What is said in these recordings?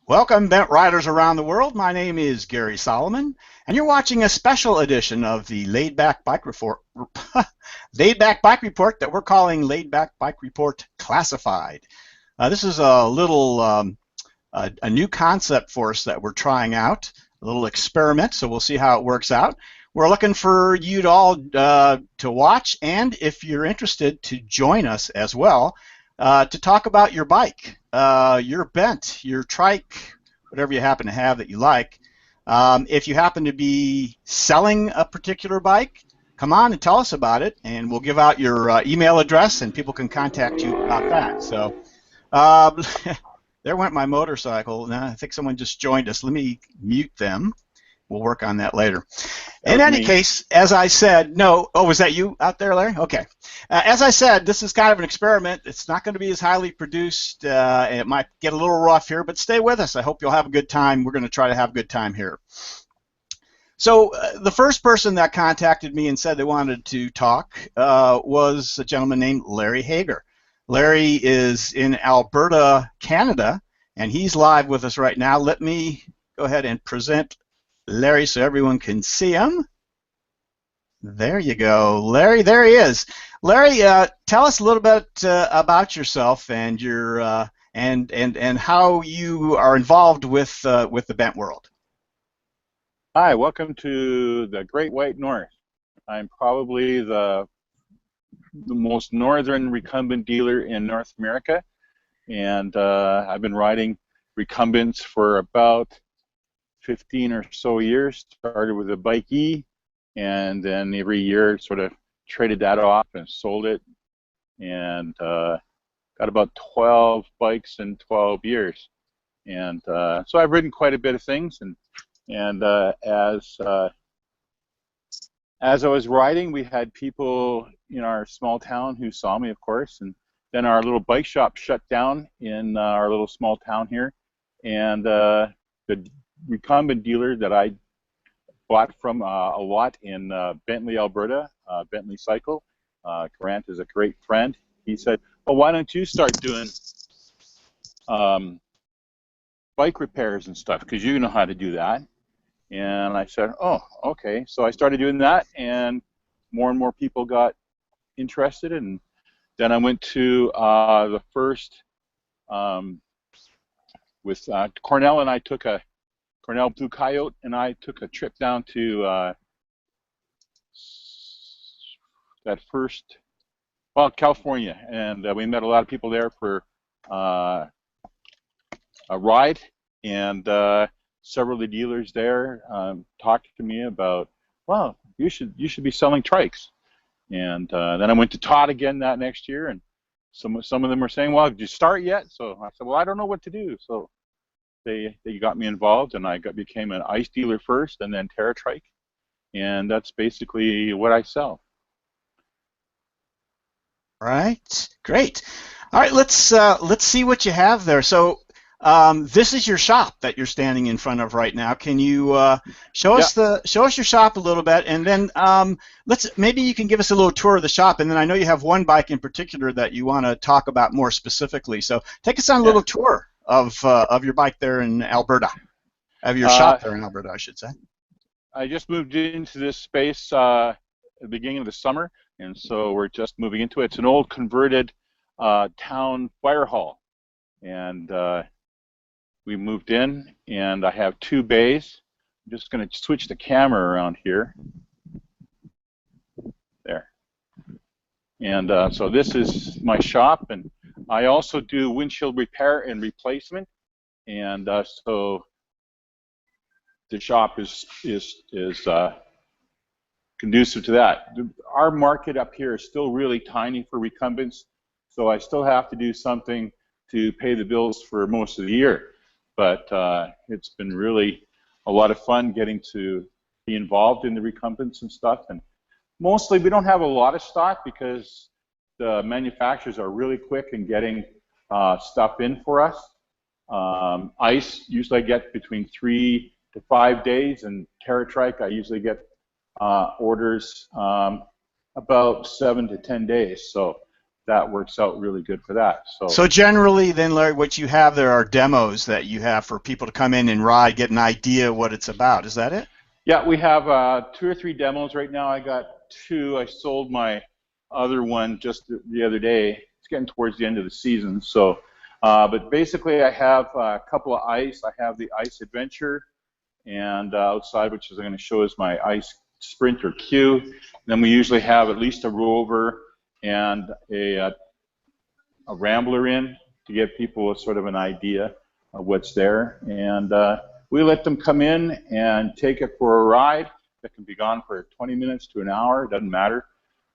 Welcome, bent riders around the world. My name is Gary Solomon, and you're watching a special edition of the Laidback Bike Report, Laidback Bike Report that we're calling Laidback Bike Report Classified. This is a little a new concept for us that we're trying out, a little experiment. So we'll see how it works out. We're looking for you to all to watch, and if you're interested, to join us as well. To talk about your bike, your bent, your trike, whatever you happen to have that you like. If you happen to be selling a particular bike, come on and tell us about it, and we'll give out your email address, and people can contact you about that. So there went my motorcycle. Now, I think someone just joined us. Let me mute them. We'll work on that later. In any case, as I said, no. Oh, was that you out there, Larry? Okay. As I said, this is kind of an experiment. It's not going to be as highly produced. And it might get a little rough here, but stay with us. I hope you'll have a good time. We're going to try to have a good time here. So the first person that contacted me and said they wanted to talk was a gentleman named Larry Hager. Larry is in Alberta, Canada, and he's live with us right now. Let me go ahead and present Larry so everyone can see him. There you go, Larry. There he is. Larry, tell us a little bit about yourself and your and how you are involved with the bent world. Hi, welcome to the Great White North. I'm probably the most northern recumbent dealer in North America, and I've been riding recumbents for about 15 or so years. Started with a Bike E, and then every year sort of traded that off and sold it, and got about 12 bikes in 12 years. And so I've ridden quite a bit of things, and as I was riding, we had people in our small town who saw me, of course, and then our little bike shop shut down in our little small town here, and the recumbent dealer that I bought from a lot in Bentley, Alberta, Renu Cycle. Grant is a great friend. He said, well, why don't you start doing bike repairs and stuff, because you know how to do that. And I said, oh, okay. So I started doing that, and more people got interested. And then I went to the first, with Cornell, and I took a Cornell Blue Coyote, and I took a trip down to that first, well, California, and we met a lot of people there for a ride, and several of the dealers there talked to me about, well, you should be selling trikes. And then I went to Todd again that next year, and some of them were saying, well, did you start yet? So I said, well, I don't know what to do. So they got me involved, and I became an ice dealer first, and then TerraTrike, and that's basically what I sell. Right, great. All right, let's see what you have there. So this is your shop that you're standing in front of right now. Can you show us your shop a little bit, and then maybe you can give us a little tour of the shop, and then I know you have one bike in particular that you want to talk about more specifically. So take us on a little tour of your bike there in Alberta, of your shop there in Alberta, I should say. I just moved into this space at the beginning of the summer, and so we're just moving into it. It's an old converted town fire hall, and we moved in, and I have 2 bays. I'm just going to switch the camera around here. There. And so this is my shop, and I also do windshield repair and replacement, and so the shop is conducive to that. Our market up here is still really tiny for recumbents, so I still have to do something to pay the bills for most of the year. But it's been really a lot of fun getting to be involved in the recumbents and stuff. And mostly we don't have a lot of stock because the manufacturers are really quick in getting stuff in for us. Ice, usually I get between 3 to 5 days, and TerraTrike, I usually get orders about 7 to 10 days. So that works out really good for that. So generally, then, Larry, what you have there are demos that you have for people to come in and ride, get an idea what it's about. Is that it? Yeah, we have 2 or 3 demos right now. I got 2. I sold my other one just the other day. It's getting towards the end of the season. So, but basically, I have a couple of ice. I have the Ice Adventure, and outside, which is I'm going to show is my Ice Sprinter Q. Then we usually have at least a rover and a Rambler in to give people a sort of an idea of what's there. And we let them come in and take it for a ride that can be gone for 20 minutes to an hour. It doesn't matter.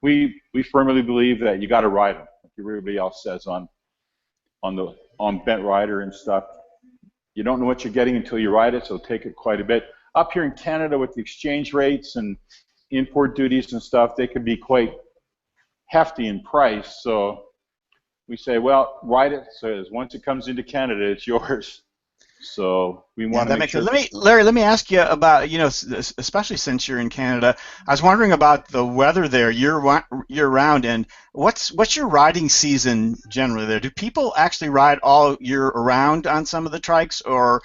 We firmly believe that you got to ride them, like everybody else says on Bent Rider and stuff. You don't know what you're getting until you ride it, so take it quite a bit. Up here in Canada with the exchange rates and import duties and stuff, they can be quite hefty in price. So we say, well, ride it. So once it comes into Canada, it's yours. So we want to make sure. Larry, let me ask you about, especially since you're in Canada, I was wondering about the weather there year round, and what's your riding season generally there? Do people actually ride all year around on some of the trikes, or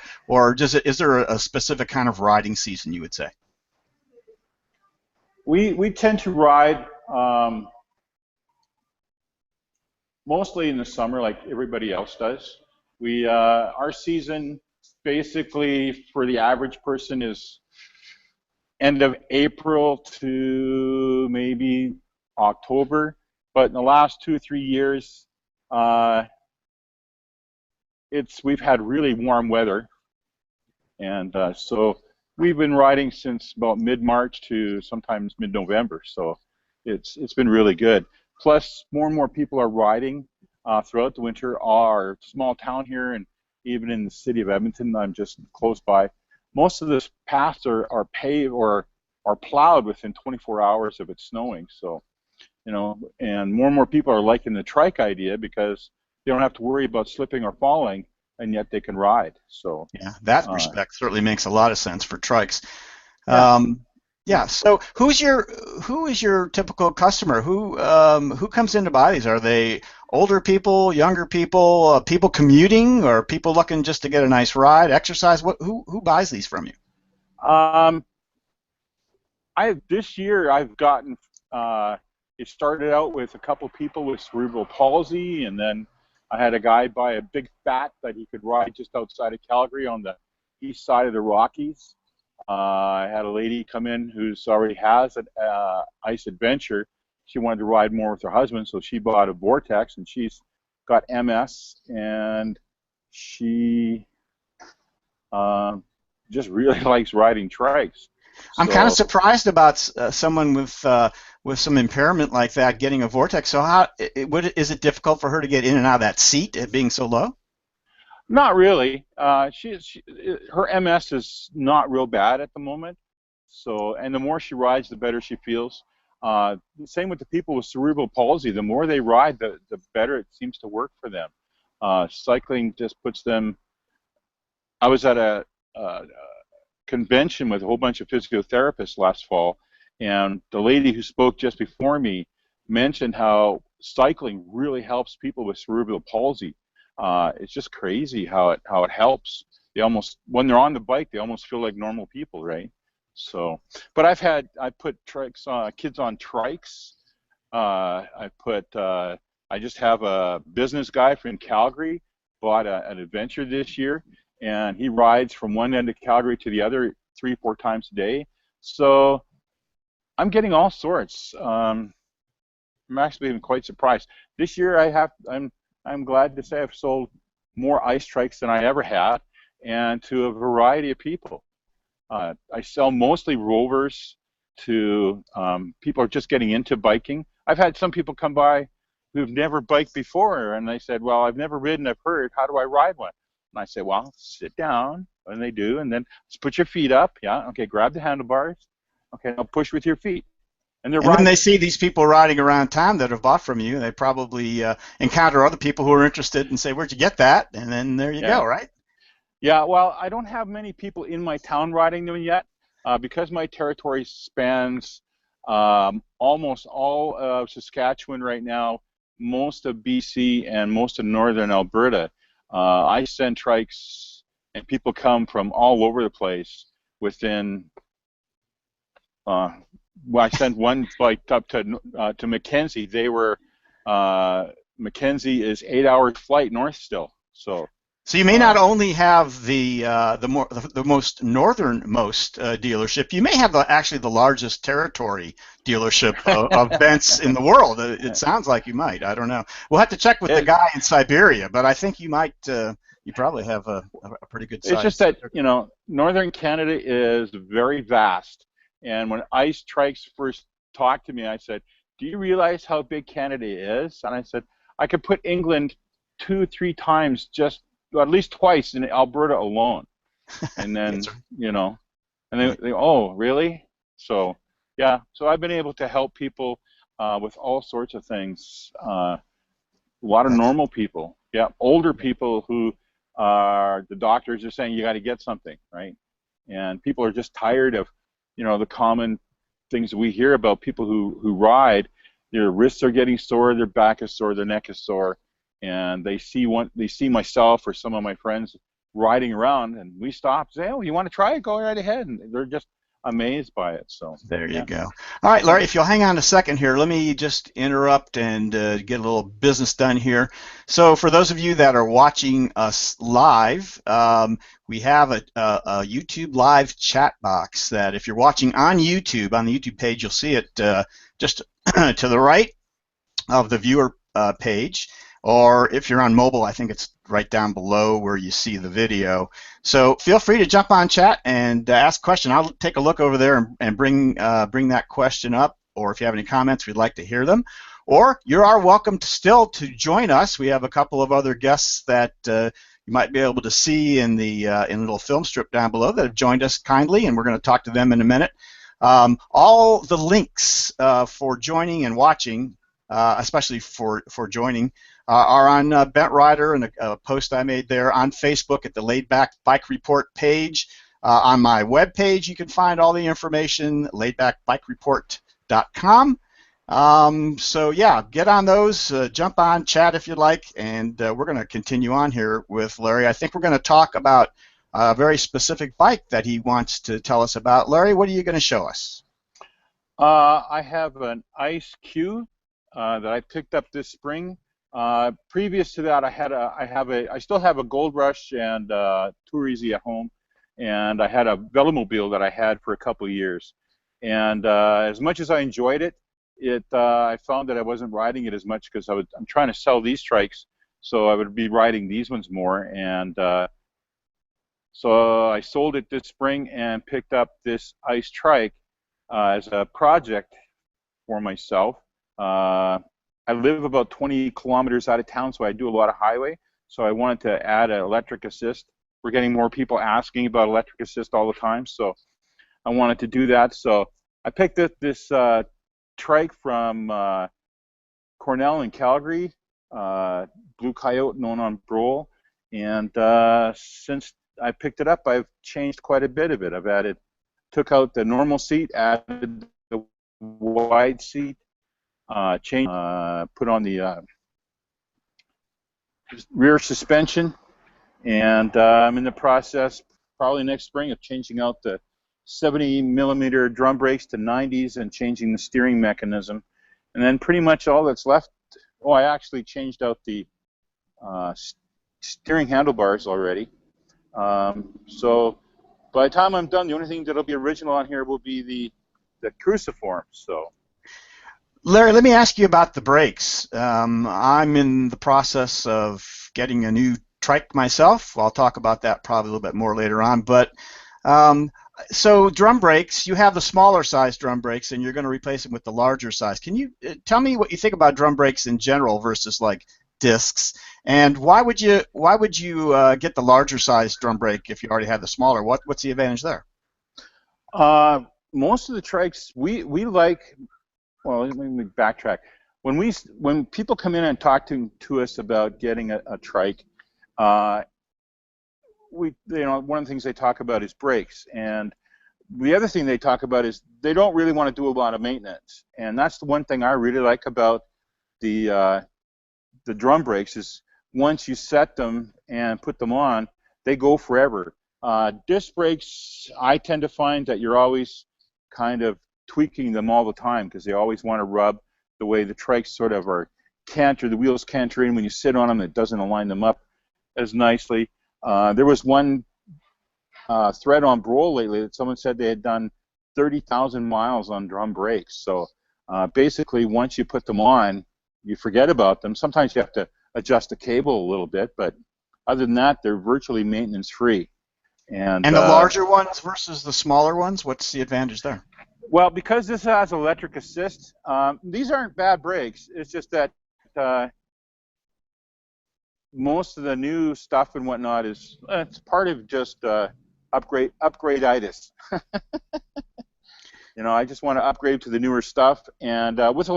is there a specific kind of riding season, you would say? We tend to ride mostly in the summer, like everybody else does. Our season basically for the average person is end of April to maybe October, but in the last 2 or 3 years, we've had really warm weather, and so we've been riding since about mid-March to sometimes mid-November. So it's been really good. Plus, more and more people are riding throughout the winter. Our small town here, and even in the city of Edmonton, I'm just close by, most of the paths are paved or are plowed within 24 hours of it snowing. So, and more people are liking the trike idea because they don't have to worry about slipping or falling, and yet they can ride. So yeah, that respect certainly makes a lot of sense for trikes. Yeah. Yeah. So who is your typical customer? Who comes in to buy these? Are they older people, younger people, people commuting, or people looking just to get a nice ride, exercise? Who buys these from you? This year I've gotten. It started out with a couple people with cerebral palsy, and then I had a guy buy a big fat that he could ride just outside of Calgary on the east side of the Rockies. I had a lady come in who's already has an Ice Adventure. She wanted to ride more with her husband, so she bought a Vortex, and she's got MS, and she just really likes riding trikes. I'm kind of surprised about someone with some impairment like that getting a Vortex. So is it difficult for her to get in and out of that seat, it being so low? Not really. Her MS is not real bad at the moment. So, and the more she rides, the better she feels. Same with the people with cerebral palsy. The more they ride, the better it seems to work for them. Cycling just puts them. I was at a convention with a whole bunch of physiotherapists last fall, and the lady who spoke just before me mentioned how cycling really helps people with cerebral palsy. It's just crazy how it helps. When they're on the bike, they almost feel like normal people, right? So, but I put trikes kids on trikes. I just have a business guy from Calgary bought an adventure this year, and he rides from one end of Calgary to the other 3-4 times a day. So I'm getting all sorts. I'm actually even quite surprised. This year I'm glad to say I've sold more ice trikes than I ever had, and to a variety of people. I sell mostly rovers to people who are just getting into biking. I've had some people come by who've never biked before, and they said, well, I've never ridden, I've heard, how do I ride one? And I say, well, sit down, and they do, and then just put your feet up, yeah, okay, grab the handlebars, okay, now push with your feet. And then they see these people riding around town that have bought from you. They probably encounter other people who are interested and say, where'd you get that? And then there you go, right? Yeah, well, I don't have many people in my town riding them yet because my territory spans almost all of Saskatchewan right now, most of BC and most of northern Alberta. I send trikes, and people come from all over the place within. Well, I sent one bike up to Mackenzie. They were Mackenzie is 8 hours flight north still. So you may not only have the most northernmost dealership, you may have actually the largest territory dealership of Bent's in the world. It sounds like you might. I don't know. We'll have to check with the guy in Siberia, but I think you might. You probably have a pretty good size. It's just that northern Canada is very vast, and when Ice Trikes first talked to me, I said, "Do you realize how big Canada is?" And I said, "I could put England 2-3 times just." At least twice in Alberta alone, and then and they oh really? So yeah, so I've been able to help people with all sorts of things. A lot of normal people, older people who are the doctors are saying you got to get something, right? And people are just tired of the common things that we hear about people who ride. Their wrists are getting sore, their back is sore, their neck is sore. And they see myself or some of my friends riding around, and we stop and say, "Oh, you want to try it? Go right ahead." And they're just amazed by it. So there you go. All right, Larry, if you'll hang on a second here, let me just interrupt and get a little business done here. So for those of you that are watching us live, we have a YouTube live chat box that if you're watching on YouTube, on the YouTube page, you'll see it just to the right of the viewer page. Or if you're on mobile, I think it's right down below where you see the video. So feel free to jump on chat and ask a question. I'll take a look over there and bring that question up. Or if you have any comments, we'd like to hear them. Or you are welcome to join us. We have a couple of other guests that you might be able to see in the little film strip down below that have joined us kindly, and we're going to talk to them in a minute. All the links for joining and watching, especially for joining, are on Bent Rider and a post I made there on Facebook at the Laidback Bike Report page. On my web page, you can find all the information, laidbackbikereport.com. So yeah, get on those, jump on, chat if you'd like, and we're going to continue on here with Larry. I think we're going to talk about a very specific bike that he wants to tell us about. Larry, what are you going to show us? I have an Ice Q that I picked up this spring. Previous to that, I still have a Gold Rush and Tour Easy at home, and I had a Velomobile that I had for a couple of years. And as much as I enjoyed it, I found that I wasn't riding it as much because I'm trying to sell these trikes, so I would be riding these ones more. And so I sold it this spring and picked up this Ice trike as a project for myself. I live about 20 kilometers out of town, so I do a lot of highway. So I wanted to add an electric assist. We're getting more people asking about electric assist all the time, so I wanted to do that. So I picked up this trike from Cornell in Calgary, Blue Coyote known on Brole, and since I picked it up, I've changed quite a bit of it. Took out the normal seat, added the wide seat, put on the rear suspension, and I'm in the process probably next spring of changing out the 70mm drum brakes to 90s and changing the steering mechanism. And then pretty much all that's left, I actually changed out the steering handlebars already. So by the time I'm done, the only thing that'll be original on here will be the cruciform. So Larry, let me ask you about the brakes. I'm in the process of getting a new trike myself. I'll talk about that probably a little bit more later on. But so drum brakes, you have the smaller size drum brakes, and you're going to replace them with the larger size. Can you tell me what you think about drum brakes in general versus like discs? And why would you get the larger size drum brake if you already have the smaller? What's the advantage there? Most of the trikes we like. Well, let me backtrack. When people come in and talk to us about getting a trike, one of the things they talk about is brakes, and the other thing they talk about is they don't really want to do a lot of maintenance, and that's the one thing I really like about the the drum brakes is once you set them and put them on, they go forever. Disc brakes, I tend to find that you're always kind of tweaking them all the time because they always want to rub the way the trikes sort of are canter, the wheels canter in when you sit on them. It doesn't align them up as nicely. There was one thread on Broll lately that someone said they had done 30,000 miles on drum brakes. So basically, once you put them on, you forget about them. Sometimes you have to adjust the cable a little bit, but other than that, they're virtually maintenance-free. And the larger ones versus the smaller ones, what's the advantage there? Well, because this has electric assist, these aren't bad brakes. It's just that most of the new stuff and whatnot is it's part of just upgrade-itis. I just want to upgrade to the newer stuff. And with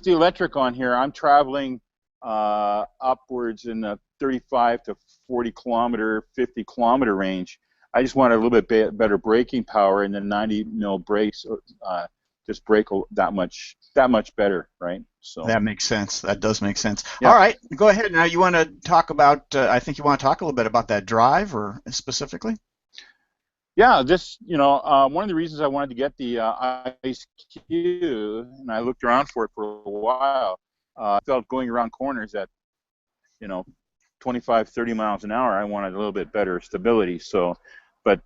the electric on here, I'm traveling upwards in the 35 to 40 kilometer, 50 kilometer range. I just want a little bit better braking power, and the 90 mil brakes just brake that much better, right? So that makes sense. That does make sense. Yeah. All right, go ahead. Now you want to talk about. I think you want to talk a little bit about that drive, or specifically. Yeah, one of the reasons I wanted to get the Ice Q, and I looked around for it for a while. I felt going around corners at 25, 30 miles an hour, I wanted a little bit better stability. So, but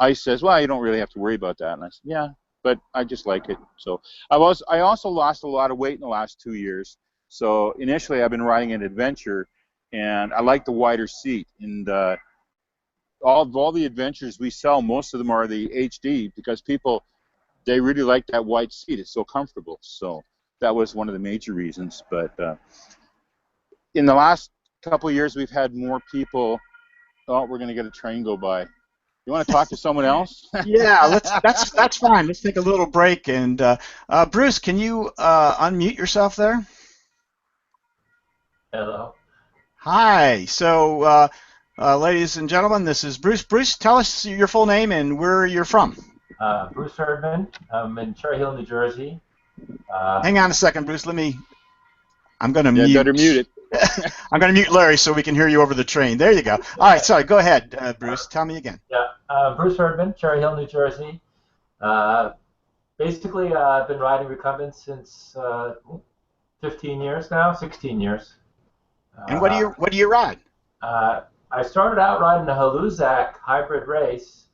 Ice says, well, you don't really have to worry about that. And I said, yeah, but I just like it. So I also lost a lot of weight in the last 2 years. So initially I've been riding an Adventure, and I like the wider seat. And all the Adventures we sell, most of them are the HD because they really like that wide seat. It's so comfortable. So that was one of the major reasons. But in the last couple of years, we've had more people. Oh, we're going to get a train go by. You want to talk to someone else? Yeah, that's fine. Let's take a little break. And Bruce, can you unmute yourself there? Hello. Hi. So, ladies and gentlemen, this is Bruce. Bruce, tell us your full name and where you're from. Bruce Herdman. I'm in Cherry Hill, New Jersey. Hang on a second, Bruce. I'm going to mute. Better mute it. I'm going to mute Larry so we can hear you over the train. There you go. All right, sorry. Go ahead, Bruce. Tell me again. Yeah, Bruce Herdman, Cherry Hill, New Jersey. Basically, I've been riding recumbents since 15 years now, 16 years. And what do you ride? I started out riding a Haluzak hybrid race,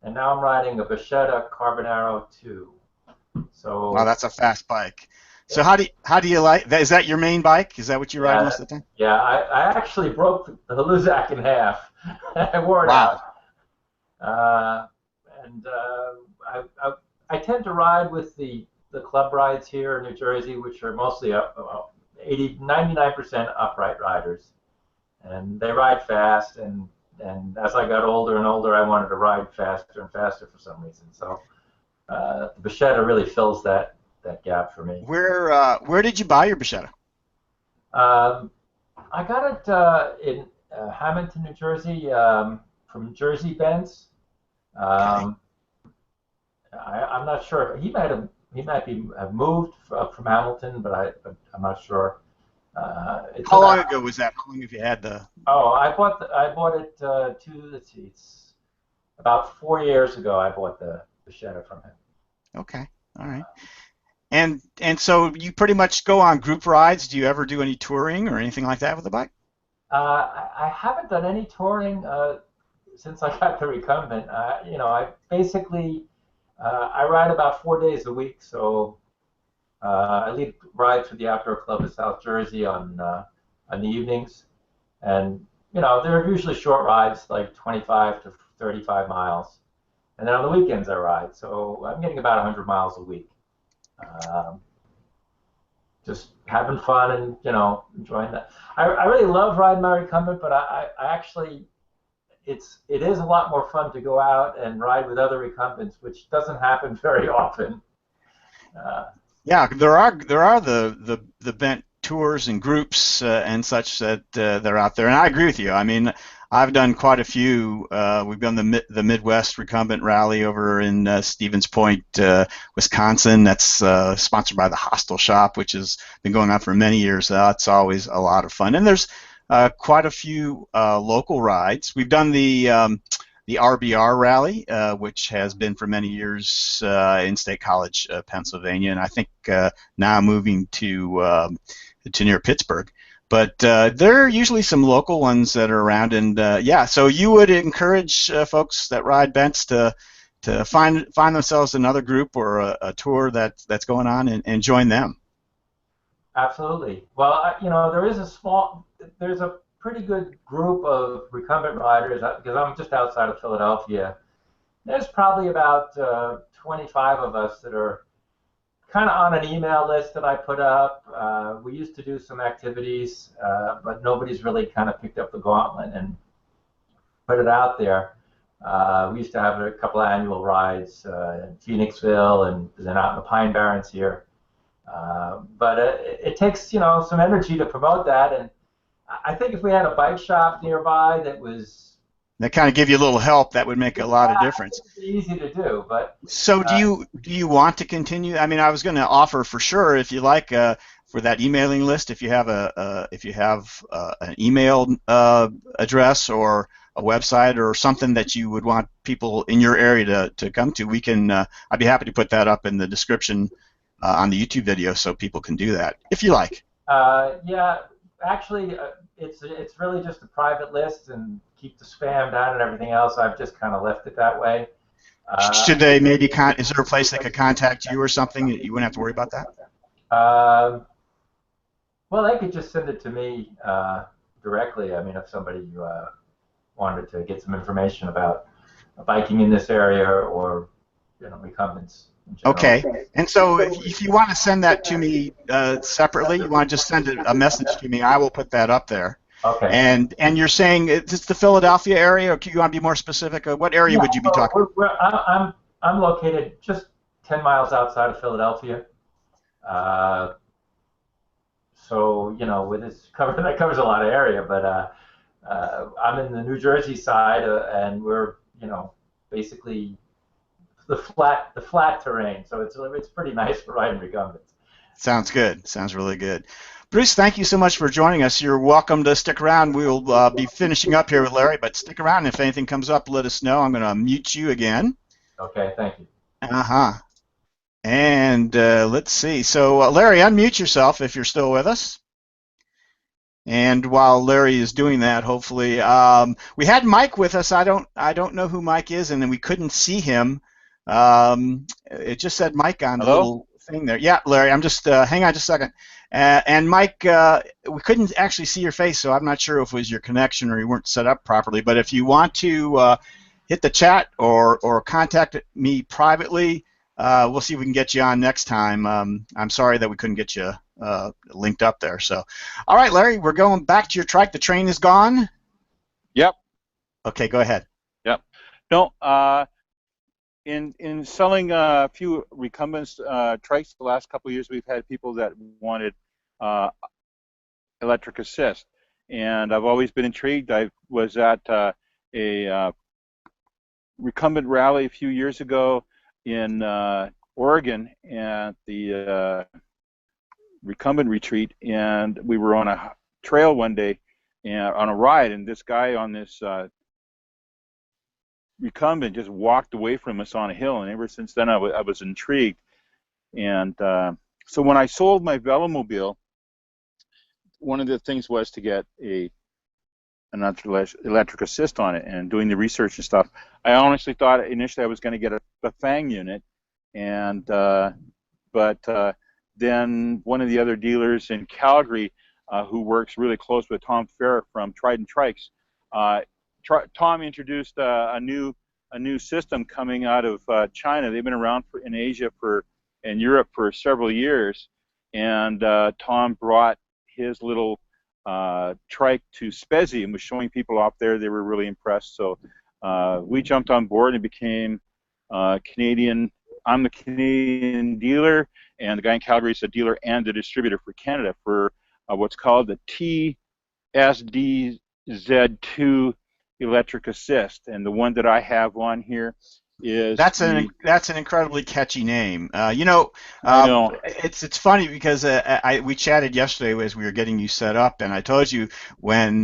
and now I'm riding a Bashetta Carbonaro 2. So. Wow, that's a fast bike. So how do you like that? Is that your main bike? Is that what you ride most of the time? Yeah, I actually broke the Haluzak in half. I wore it out. I tend to ride with the club rides here in New Jersey, which are mostly 99% upright riders, and they ride fast. And as I got older and older, I wanted to ride faster and faster for some reason. So the Bashetta really fills that gap for me. Where did you buy your Bashetta? I got it in Hamilton, New Jersey, from Jersey Benz. Okay. I'm not sure. He might have moved from Hamilton, but I'm not sure. How long ago was that? How long have you had the? Oh, I bought it it's about 4 years ago. I bought the Bashetta from him. Okay, all right. And so you pretty much go on group rides. Do you ever do any touring or anything like that with the bike? I haven't done any touring since I got the recumbent. I basically I ride about 4 days a week. So I lead rides for the Outdoor Club of South Jersey on the evenings, and they're usually short rides, like 25 to 35 miles. And then on the weekends I ride. So I'm getting about 100 miles a week. Just having fun and enjoying that. I really love riding my recumbent, but I actually it is a lot more fun to go out and ride with other recumbents, which doesn't happen very often. Yeah, there are the bent tours and groups and such that are out there, and I agree with you. I mean, I've done quite a few. We've done the Midwest Recumbent Rally over in Stevens Point, Wisconsin. That's sponsored by the Hostel Shop, which has been going on for many years. That's always a lot of fun. And there's quite a few local rides. We've done the RBR Rally, which has been for many years in State College, Pennsylvania, and I think now moving to near Pittsburgh. But there are usually some local ones that are around, and yeah. So you would encourage folks that ride Bents to find themselves another group or a tour that's going on and join them. Absolutely. Well, there's a pretty good group of recumbent riders because I'm just outside of Philadelphia. There's probably about 25 of us that are kind of on an email list that I put up. We used to do some activities, but nobody's really kind of picked up the gauntlet and put it out there. We used to have a couple of annual rides in Phoenixville and then out in the Pine Barrens here. But it takes, some energy to promote that, and I think if we had a bike shop nearby that kind of give you a little help, that would make a lot of difference. It's easy to do, but so do you want to continue? I mean, I was going to offer for sure, if you like, for that emailing list, if you have an email address or a website or something that you would want people in your area to come to, we can. I'd be happy to put that up in the description on the YouTube video so people can do that if you like. Yeah, actually, it's really just a private list, and keep the spam down and everything else. I've just kind of left it that way. Should they maybe is there a place they could contact you or something? You wouldn't have to worry about that? Well, they could just send it to me directly. I mean, if somebody wanted to get some information about biking in this area or recumbents. Okay, and so if you want to send that to me separately, you want to just send a message to me, I will put that up there. Okay. And you're saying it's the Philadelphia area, or you want to be more specific? What area would you be talking about? I'm located just 10 miles outside of Philadelphia. So, with this that covers a lot of area, but I'm in the New Jersey side, and we're, basically the flat terrain, so it's pretty nice for riding recumbents. Sounds good. Sounds really good. Bruce, thank you so much for joining us. You're welcome to stick around. We'll be finishing up here with Larry, but stick around. If anything comes up, let us know. I'm going to mute you again. Okay, thank you. And let's see. So, Larry, unmute yourself if you're still with us. And while Larry is doing that, hopefully, we had Mike with us. I don't know who Mike is, and then we couldn't see him. It just said Mike on the little thing there. Yeah, Larry, I'm just hang on just a second. And Mike, we couldn't actually see your face, so I'm not sure if it was your connection or you weren't set up properly. But if you want to hit the chat or contact me privately, we'll see if we can get you on next time. I'm sorry that we couldn't get you linked up there. So, all right, Larry, we're going back to your trike. The train is gone? Yep. Okay, go ahead. Yep. No, in selling a few recumbents trikes the last couple of years, we've had people that wanted electric assist, and I've always been intrigued. I was at a recumbent rally a few years ago in Oregon at the recumbent retreat, and we were on a trail one day and on a ride, and this guy on this recumbent just walked away from us on a hill, and ever since then I was intrigued. And so when I sold my Velomobile, one of the things was to get an electric assist on it, and doing the research and stuff. I honestly thought initially I was going to get a FANG unit, and but then one of the other dealers in Calgary who works really close with Tom Fair from Trident Trikes, Tom introduced a new system coming out of China. They've been around in Asia and Europe for several years, and Tom brought his little trike to Spezi and was showing people off there. They were really impressed. So we jumped on board and became Canadian. I'm the Canadian dealer, and the guy in Calgary is a dealer and a distributor for Canada for what's called the TSDZ2 electric assist, and the one that I have on here is That's an incredibly catchy name. You know, I know. it's funny because we chatted yesterday as we were getting you set up, and I told you when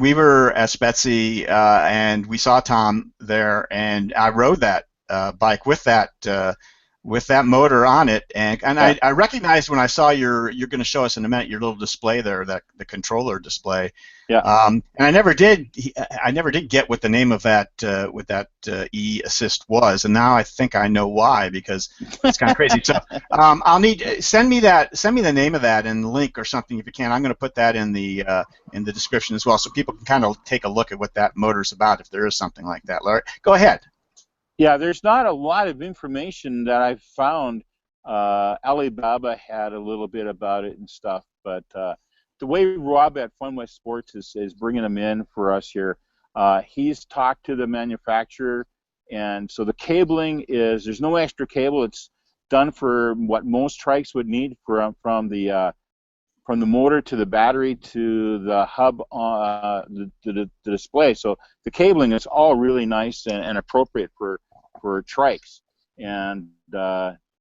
we were at Spetsy and we saw Tom there, and I rode that bike with that motor on it, and Yeah. I recognized when I saw you're going to show us in a minute your little display there, that the controller display. Yeah. And I never did get what the name of that e-assist was, and now I think I know why, because it's kind of crazy. So I'll send me the name of that and the link or something if you can. I'm going to put that in the description as well, so people can kind of take a look at what that motor's about if there is something like that. Larry, go ahead. Yeah, there's not a lot of information that I've found. Alibaba had a little bit about it and stuff, but the way Rob at Fun West Sports is bringing them in for us here, he's talked to the manufacturer, and so the cabling there's no extra cable. It's done for what most trikes would need from the motor to the battery to the hub, the display. So the cabling is all really nice and appropriate for trikes, and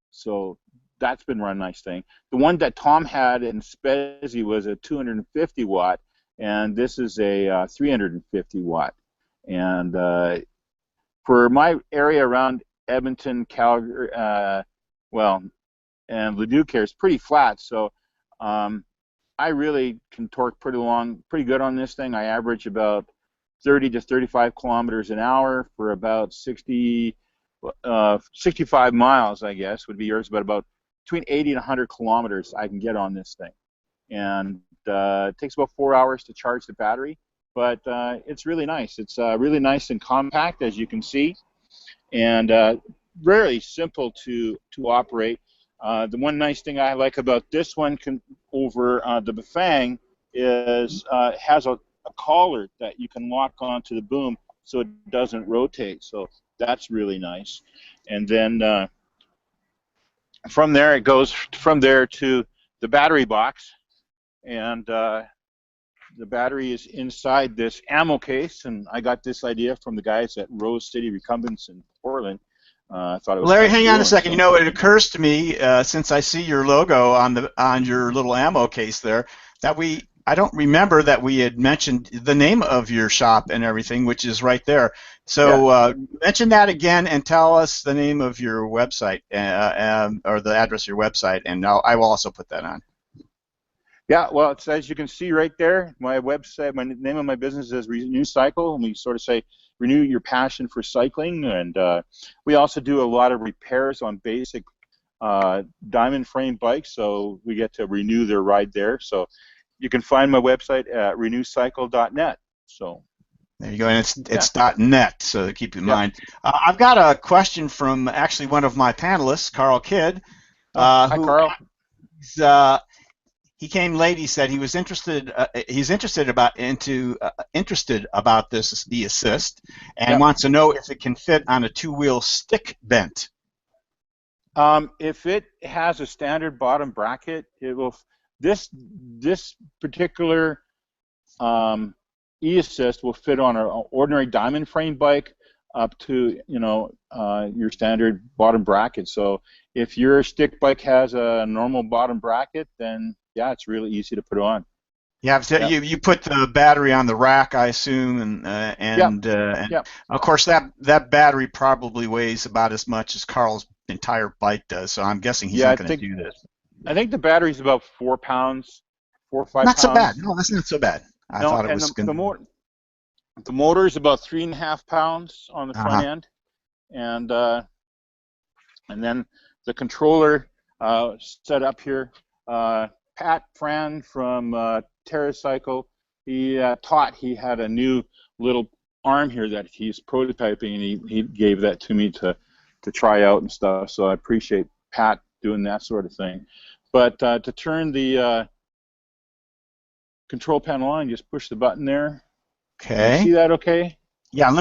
so that's been a nice thing. The one that Tom had in Spezi was a 250 watt, and this is a 350 watt. And for my area around Edmonton, Calgary, and Leduc here, it's pretty flat, so I really can torque pretty good on this thing. I average about 30 to 35 kilometers an hour for about 65 miles, I guess, would be yours, but about between 80 and 100 kilometers I can get on this thing. And it takes about 4 hours to charge the battery, but it's really nice. It's really nice and compact, as you can see, and really simple to operate. The one nice thing I like about this one over the Bafang is it has a collar that you can lock onto the boom so it doesn't rotate. So that's really nice. And then from there it goes from there to the battery box, and the battery is inside this ammo case, and I got this idea from the guys at Rose City Recumbents in Portland. I thought it was Larry, hang on a second. So. You know, it occurs to me since I see your logo on your little ammo case there that I don't remember that we had mentioned the name of your shop and everything, which is right there. So mention that again and tell us the name of your website or the address of your website, and I will also put that on. Yeah, well, it's, as you can see right there, my website, my name of my business is Renu Cycle, and we sort of say renew your passion for cycling, and we also do a lot of repairs on basic diamond frame bikes, so we get to renew their ride there. So you can find my website at renucycle.net. So there you go, and it's .net, so keep in mind. I've got a question from actually one of my panelists, Carl Kidd. Hi, Carl. He came late. He said he was interested. He's interested about the assist, and wants to know if it can fit on a two-wheel stick bent. If it has a standard bottom bracket, it will. This particular e-assist will fit on an ordinary diamond frame bike up to your standard bottom bracket. So if your stick bike has a normal bottom bracket, then yeah, it's really easy to put on. Yeah, you put the battery on the rack, I assume, and of course that battery probably weighs about as much as Carl's entire bike does. So I'm guessing he's not going to do this. I think the battery's about 4 pounds, 4 or 5 pounds. Not so bad. No, that's not so bad. I thought it was going to. The motor is about 3.5 pounds on the front end, and then the controller set up here. Pat Fran from TerraCycle, he had a new little arm here that he's prototyping, and he gave that to me to try out and stuff. So I appreciate Pat doing that sort of thing. But to turn the control panel on, just push the button there. Okay. You see that okay? Yeah. I'm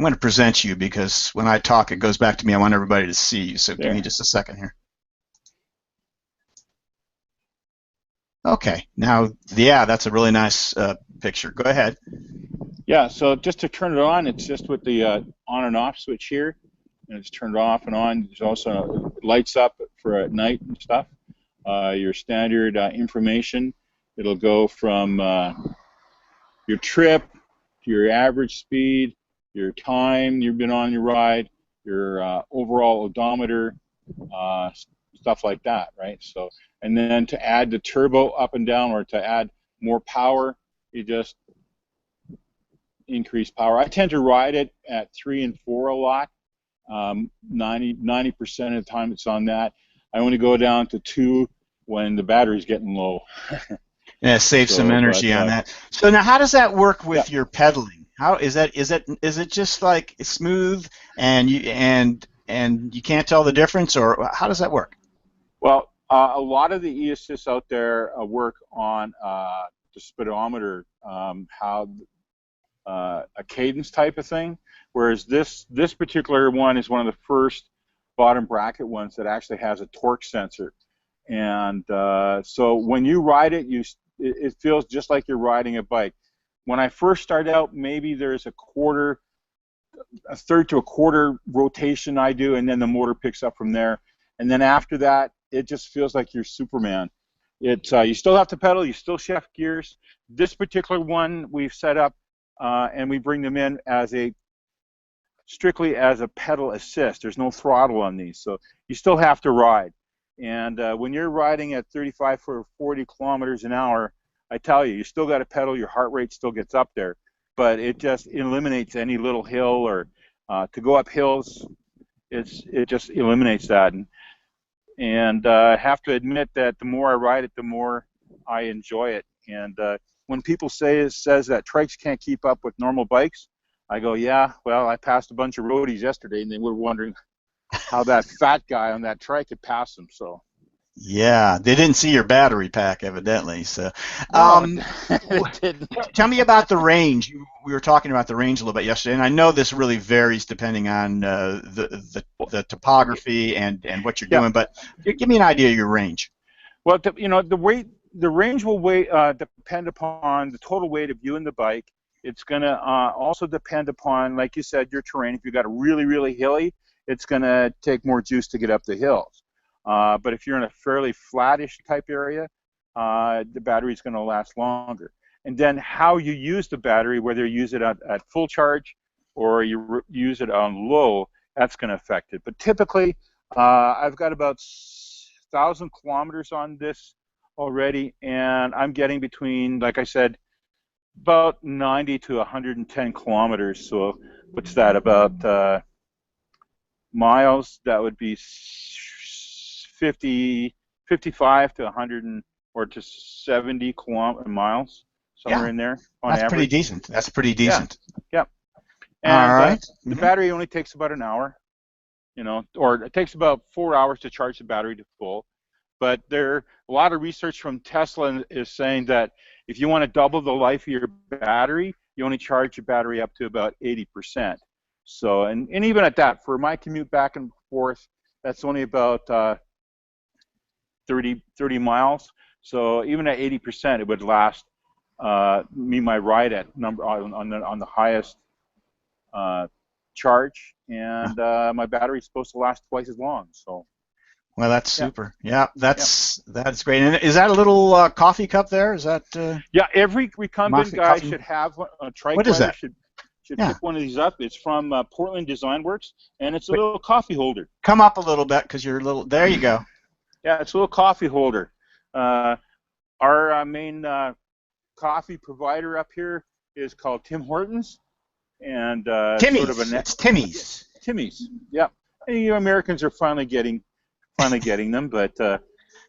gonna present you, because when I talk, it goes back to me. I want everybody to see you. So give me just a second here. Okay. Now, that's a really nice picture. Go ahead. Yeah, so just to turn it on, it's just with the on and off switch here, and it's turned off and on. There's also lights up for at night and stuff. Your standard information, it'll go from your trip to your average speed, your time you've been on your ride, your overall odometer, stuff like that, right? So, and then to add the turbo up and down, or to add more power, you just increase power. I tend to ride it at 3 and 4 a lot. 90% of the time it's on that. I only go down to 2 when the battery's getting low. Yeah, save some energy on that. So now, how does that work with your pedaling? How is that? Is it just like smooth and you can't tell the difference, or how does that work? Well, a lot of the e-assists out there work on the speedometer, how a cadence type of thing, whereas this particular one is one of the first bottom bracket ones that actually has a torque sensor. And so when you ride it, it feels just like you're riding a bike. When I first started out, maybe there's a third to a quarter rotation I do, and then the motor picks up from there. And then after that, it just feels like you're Superman. You still have to pedal, you still shift gears. This particular one we've set up, and we bring them in as strictly as a pedal assist. There's no throttle on these, so you still have to ride. And when you're riding at 35 or 40 kilometers an hour, I tell you, you still got to pedal. Your heart rate still gets up there, but it just eliminates any little hill or to go up hills. It just eliminates that. And I have to admit that the more I ride it, the more I enjoy it. And when people says that trikes can't keep up with normal bikes, I go, yeah, well, I passed a bunch of roadies yesterday, and they were wondering how that fat guy on that trike could pass them. So. Yeah, they didn't see your battery pack, evidently. So, no, tell me about the range. We were talking about the range a little bit yesterday, and I know this really varies depending on the topography and what you're doing. But give me an idea of your range. Well, the range will depend upon the total weight of you and the bike. It's going to also depend upon, like you said, your terrain. If you've got a really, really hilly, it's going to take more juice to get up the hills. But if you're in a fairly flattish type area, the battery's going to last longer. And then how you use the battery, whether you use it at full charge or you use it on low, that's going to affect it. But typically, I've got about 1,000 kilometers on this already, and I'm getting between, like I said, about 90 to 110 kilometers. So what's that, about miles? That would be 55 to 100 or to 70 miles, somewhere in there on average. That's pretty decent. That's pretty decent. Yeah. And all right. The battery only takes about an hour, or it takes about 4 hours to charge the battery to full. But a lot of research from Tesla is saying that if you want to double the life of your battery, you only charge your battery up to about 80%. So, and even at that, for my commute back and forth, that's only about 30 miles. So even at 80%, it would last me my ride at on the highest charge, and my battery's supposed to last twice as long. So. Well, that's super. Yeah, that's great. And is that a little coffee cup there? Is that? Yeah, every recumbent guy should have a trike. What is that? Should pick one of these up. It's from Portland Design Works, and it's a little coffee holder. Come up a little bit, because you're a little. There you go. Yeah, it's a little coffee holder. Our main coffee provider up here is called Tim Hortons, and Timmy's. Sort of It's Timmy's. Timmy's. Yeah, and you Americans are finally getting them, but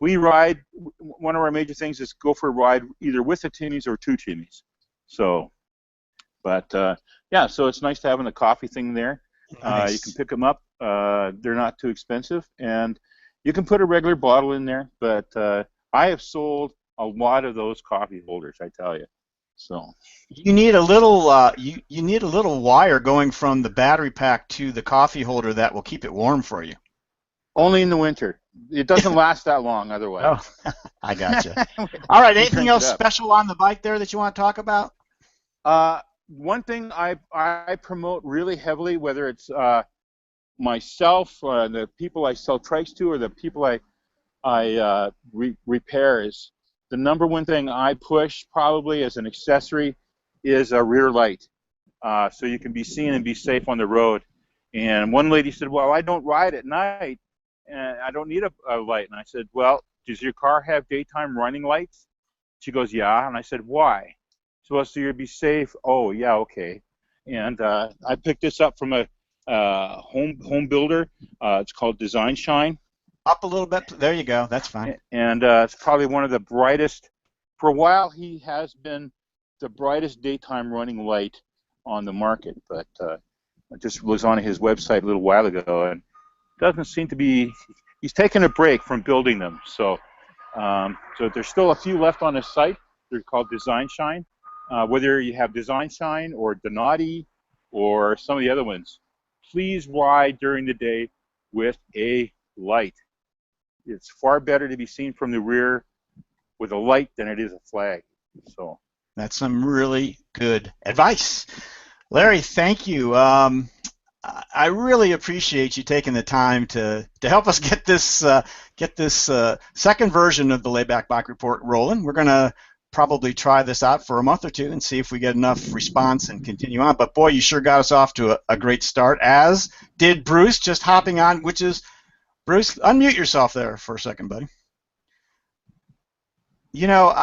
we ride. One of our major things is go for a ride either with a Timmy's or two Timmy's. So, but yeah, so it's nice to have the coffee thing there. Nice. You can pick them up. They're not too expensive, and you can put a regular bottle in there. But I have sold a lot of those coffee holders, I tell you. So you need a little you need a little wire going from the battery pack to the coffee holder that will keep it warm for you. Only in the winter. It doesn't last that long otherwise. Oh, I gotcha. All right, anything else special on the bike there that you want to talk about? One thing I promote really heavily, whether it's myself, the people I sell trikes to, or the people I repair, is the number one thing I push probably as an accessory is a rear light, so you can be seen and be safe on the road. And one lady said, well, I don't ride at night and I don't need a light. And I said, well, does your car have daytime running lights? She goes, yeah. And I said, why? So you'll be safe. Oh, yeah, okay. And I picked this up from a home builder. It's called Design Shine. Up a little bit. There you go. That's fine. And it's probably one of the brightest. For a while, he has been the brightest daytime running light on the market. But I just was on his website a little while ago, and doesn't seem to be. He's taken a break from building them. So there's still a few left on his site. They're called Design Shine. Whether you have Design Shine or Donati or some of the other ones, please ride during the day with a light. It's far better to be seen from the rear with a light than it is a flag. So that's some really good advice. Larry, thank you. I really appreciate you taking the time to help us get this second version of the Laidback Bike Report rolling. We're going to probably try this out for a month or two and see if we get enough response and continue on. But boy, you sure got us off to a great start, as did Bruce, just hopping on, which is, Bruce, unmute yourself there for a second, buddy. You know,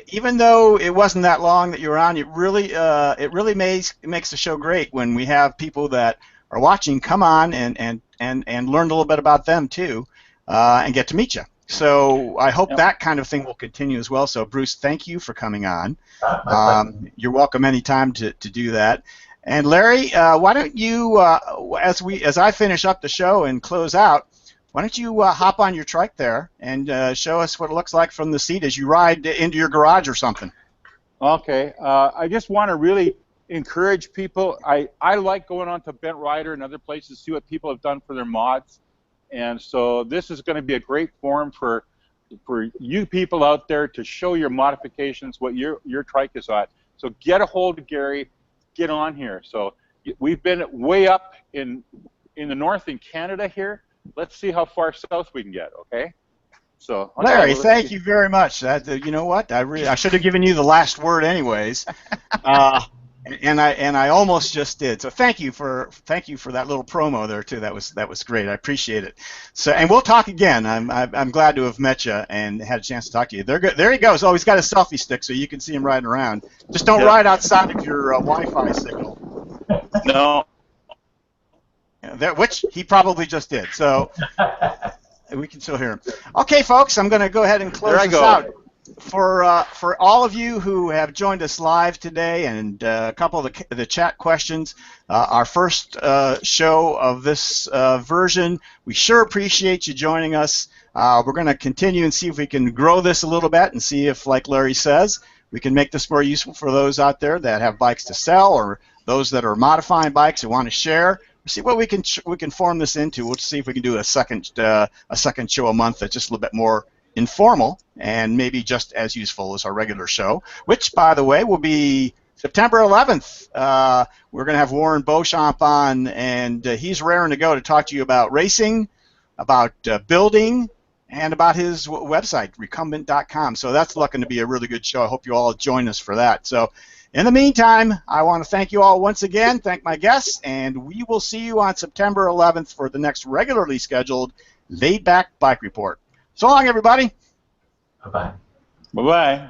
even though it wasn't that long that you were on, it really makes the show great when we have people that are watching come on and learn a little bit about them too, and get to meet you. So I hope that kind of thing will continue as well. So Bruce, thank you for coming on. You're welcome anytime to do that. And Larry, why don't you, as I finish up the show and close out, why don't you hop on your trike there and show us what it looks like from the seat as you ride into your garage or something. Okay. I just want to really encourage people. I like going on to Bent Rider and other places to see what people have done for their mods. And so this is going to be a great forum for you people out there to show your modifications, what your trike is at. So get a hold of Gary, get on here. So we've been way up in the north in Canada here. Let's see how far south we can get, okay? So Larry, thank you very much. You know what? I should have given you the last word anyways. And I almost just did. So thank you for that little promo there too. That was great. I appreciate it. So, and we'll talk again. I'm glad to have met you and had a chance to talk to you. There he goes. Oh, he's got a selfie stick, so you can see him riding around. Just don't ride outside of your Wi-Fi signal. No. Which he probably just did. So we can still hear him. Okay, folks, I'm going to go ahead and close this out. For all of you who have joined us live today and a couple of the chat questions, our first show of this version, we sure appreciate you joining us. We're going to continue and see if we can grow this a little bit and see if, like Larry says, we can make this more useful for those out there that have bikes to sell or those that are modifying bikes and want to share. We'll see what we can form this into. We'll see if we can do a second show a month that's just a little bit more informal and maybe just as useful as our regular show, which, by the way, will be September 11th. We're going to have Warren Beauchamp on, and he's raring to go to talk to you about racing, about building, and about his website, recumbent.com. So that's looking to be a really good show. I hope you all join us for that. So in the meantime, I want to thank you all once again, thank my guests, and we will see you on September 11th for the next regularly scheduled Laidback Bike Report. So long, everybody. Bye-bye. Bye-bye.